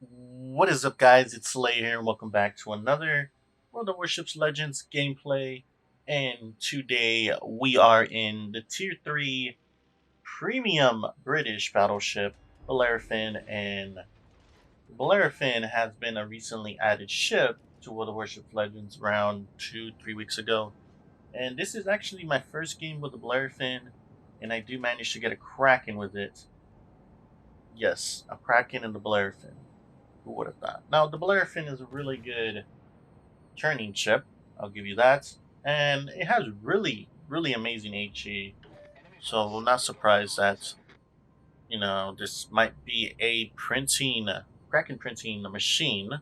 What is up, guys? It's Slay here, and welcome back to another World of Warships Legends gameplay. And today we are in the Tier 3 Premium British battleship, Bellerophon. And Bellerophon has been a recently added ship to World of Warships Legends around 2-3 weeks ago. And this is actually my first game with the Bellerophon, and I do manage to get a Kraken with it. Yes, a Kraken and the Bellerophon. Who would have thought? Now, the Bellerophon is a really good turning ship. I'll give you that. And it has really amazing HE. So I'm not surprised that, this might be a Kraken printing machine.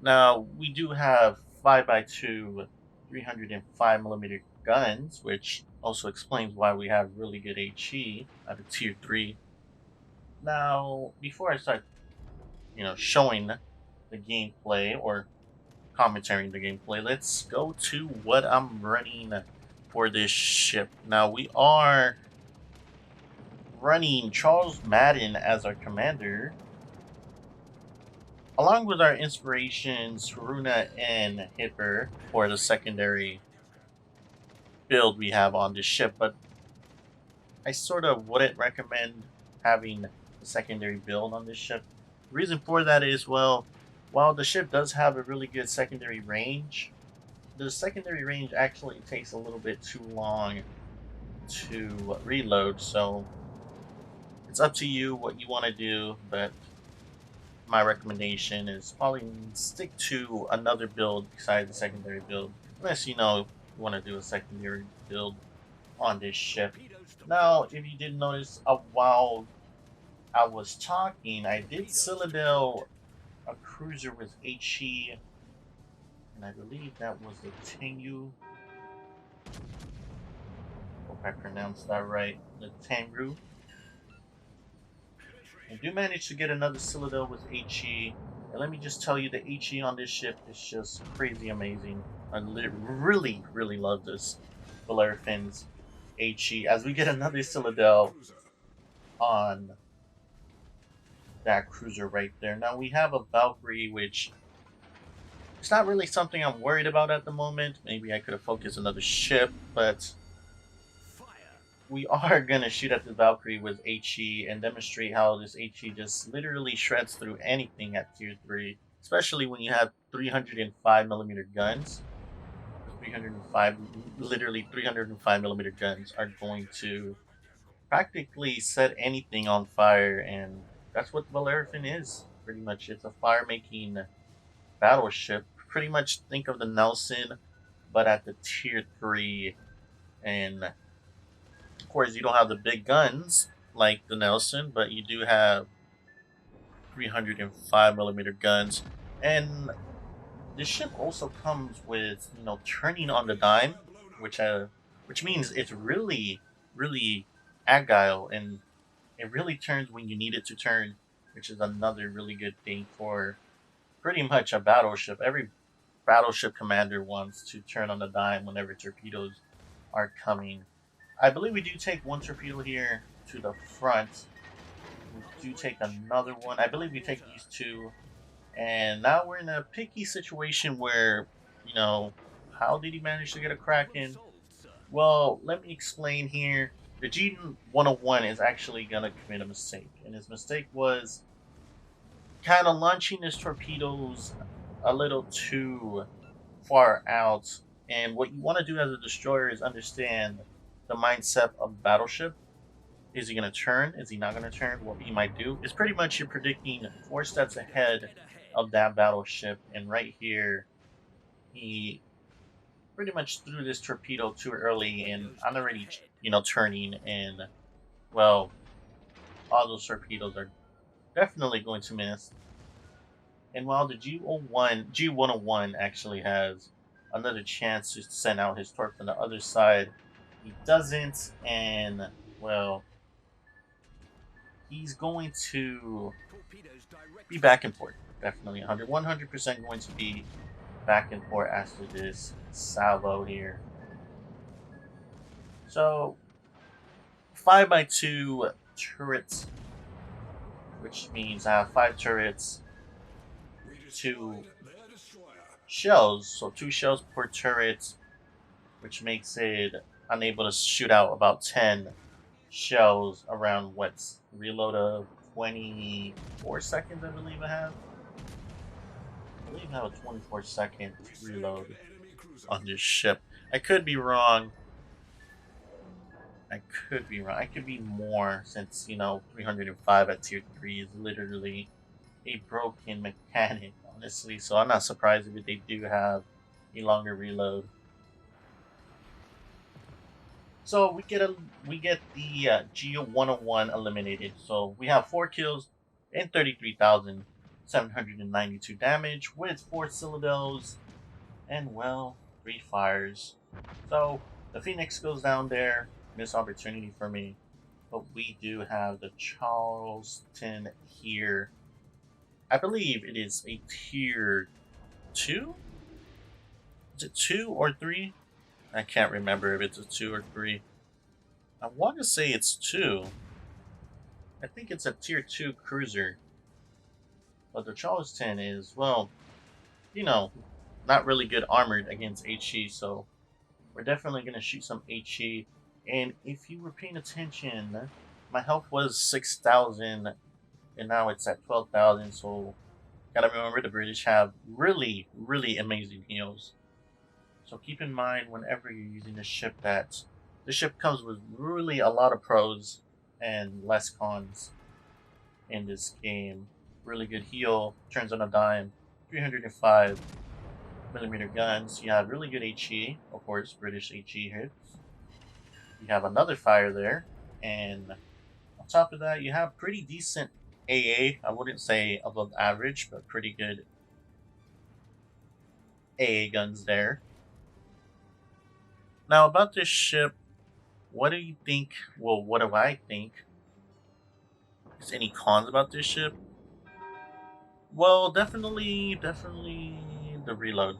Now, we do have 5x2 305mm guns, which also explains why we have really good HE at a tier 3. Now, before I start, showing the gameplay or commentating the gameplay, let's go to what I'm running for this ship. Now we are running Charles Madden as our commander, along with our inspirations Haruna and Hipper for the secondary build we have on this ship. But I sort of wouldn't recommend having a secondary build on this ship. The reason for that is, well, while the ship does have a really good secondary range, the secondary range actually takes a little bit too long to reload, so it's up to you what you want to do, but my recommendation is probably stick to another build besides the secondary build, unless you want to do a secondary build on this ship. Now, if you didn't notice, while I was talking, I did Citadel a cruiser with HE, and I believe that was the Tengu. Hope I pronounced that right. The Tengu. I do manage to get another Citadel with HE. And let me just tell you, the HE on this ship is just crazy amazing. I really love this Bellerophon's HE. As we get another Citadel on that cruiser right there. Now we have a Valkyrie, which it's not really something I'm worried about at the moment. Maybe I could have focused another ship, but we are going to shoot at the Valkyrie with HE and demonstrate how this HE just literally shreds through anything at tier 3, especially when you have 305mm guns. The 305, literally 305mm guns are going to practically set anything on fire, and that's what the Bellerophon is. Pretty much, it's a fire-making battleship. Pretty much think of the Nelson, but at the tier 3, and of course, you don't have the big guns like the Nelson, but you do have 305mm guns. And this ship also comes with, turning on the dime, which which means it's really agile, and it really turns when you need it to turn, which is another really good thing for pretty much a battleship. Every battleship commander wants to turn on the dime whenever torpedoes are coming. I believe we do take one torpedo here to the front. We do take another one. I believe we take these two. And now we're in a picky situation where, you know, how did he manage to get a Kraken? Well, let me explain here. The G101 is actually going to commit a mistake. And his mistake was kind of launching his torpedoes a little too far out. And what you want to do as a destroyer is understand the mindset of battleship. Is he going to turn? Is he not going to turn? What he might do is pretty much you're predicting 4 steps ahead of that battleship. And right here, he pretty much threw this torpedo too early, and I'm already, turning. And, well, all those torpedoes are definitely going to miss. And while the G101 actually has another chance to send out his torps on the other side, he doesn't. And, well, he's going to be back and forth. Definitely 100% going to be back and forth after this salvo here. So 5x2 turrets, which means I have 5 turrets 2 shells, so 2 shells per turret, which makes it unable to shoot out about 10 shells around what's reload of 24 seconds, I believe I have a 24-second reload on this ship. I could be wrong. I could be more since, 305 at tier 3 is literally a broken mechanic, honestly. So I'm not surprised if they do have a longer reload. So we get the Geo 101 eliminated. So we have 4 kills and 33,792 damage with 4 citadels and, well, 3 fires. So the Phoenix goes down there. Missed opportunity for me. But we do have the Charleston here. I believe it is a tier 2? Is it 2 or 3? I can't remember if it's a 2 or 3. I want to say it's 2. I think it's a tier 2 cruiser. But the Charleston is, well, not really good armored against HE, so we're definitely going to shoot some HE. And if you were paying attention, my health was 6,000 and now it's at 12,000, so gotta remember the British have really, really amazing heals. So keep in mind whenever you're using this ship that the ship comes with really a lot of pros and less cons in this game. Really good heal, turns on a dime, 305mm guns. You have really good HE, of course, British HE hits. You have another fire there, and on top of that, you have pretty decent AA. I wouldn't say above average, but pretty good AA guns there. Now, about this ship, what do you think? Well, what do I think? Is any cons about this ship? Well, definitely the reload.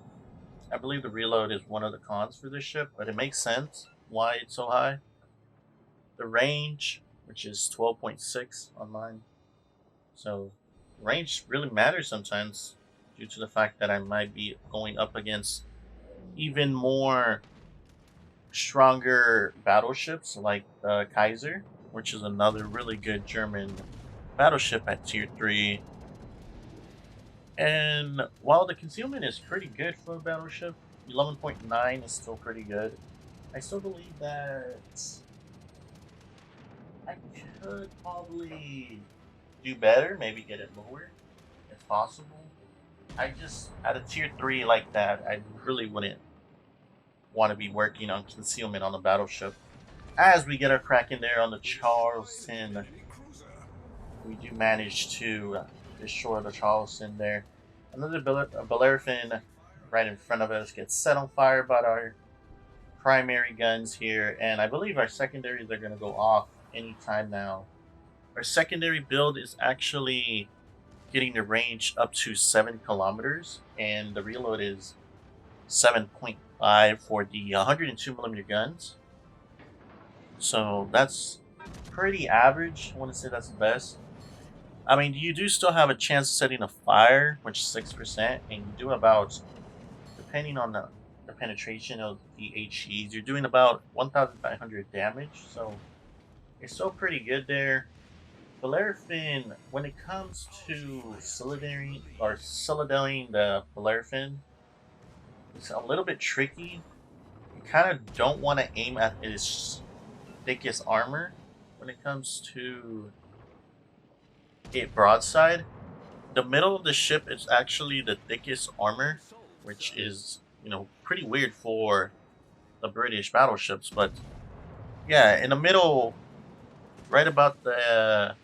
I believe the reload is one of the cons for this ship, but it makes sense why it's so high. The range, which is 12.6 on mine. So range really matters sometimes due to the fact that I might be going up against even more stronger battleships like the Kaiser, which is another really good German battleship at tier 3. And while the concealment is pretty good for a battleship, 11.9 is still pretty good. I still believe that I could probably do better, maybe get it lower if possible. I just, at a tier 3 like that, I really wouldn't want to be working on concealment on the battleship. As we get our Kraken there on the Charleston, we do manage to destroy the Charleston there. Another Bellerophon right in front of us gets set on fire by our primary guns here, and I believe our secondaries are going to go off anytime now. Our secondary build is actually getting the range up to 7 kilometers, and the reload is 7.5 for the 102mm guns. So that's pretty average. I want to say that's the best. I mean, you do still have a chance of setting a fire, which is 6%, and you do about, depending on the penetration of the HEs, you're doing about 1,500 damage, so it's still pretty good there. Bellerophon, when it comes to Cylindering the Bellerophon, it's a little bit tricky. You kind of don't want to aim at its thickest armor when it comes to it broadside. The middle of the ship is actually the thickest armor, which is, pretty weird for the British battleships. But yeah, in the middle, right about the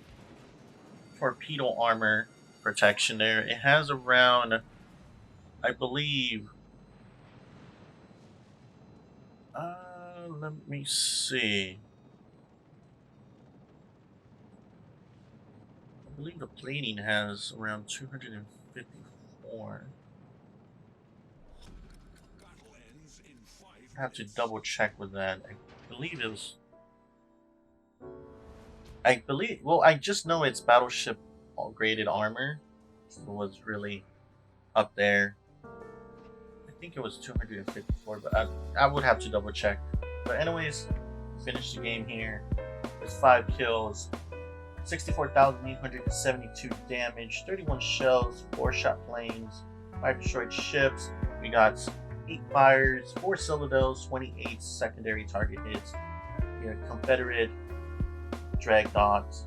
torpedo armor protection there, it has around, I believe, let me see. I believe the plating has around 254. I have to double check with that. I believe it was. Well, I just know it's battleship graded armor. So it was really up there. I think it was 254, but I would have to double check. But anyways, finish the game here with 5 kills, 64,872 damage, 31 shells, 4 shot planes, 5 destroyed ships. We got 8 fires, 4 citadels, 28 secondary target hits. We have Confederate drag dots,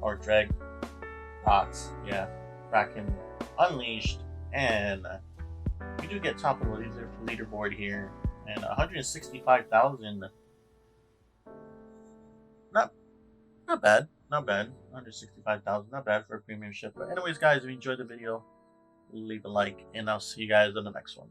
or drag dots, yeah, Kraken unleashed, and we do get top of the leaderboard here, and 165,000. Not not bad, not bad. 165,000, not bad for a premium ship. But anyways, guys, if you enjoyed the video, leave a like, and I'll see you guys in the next one.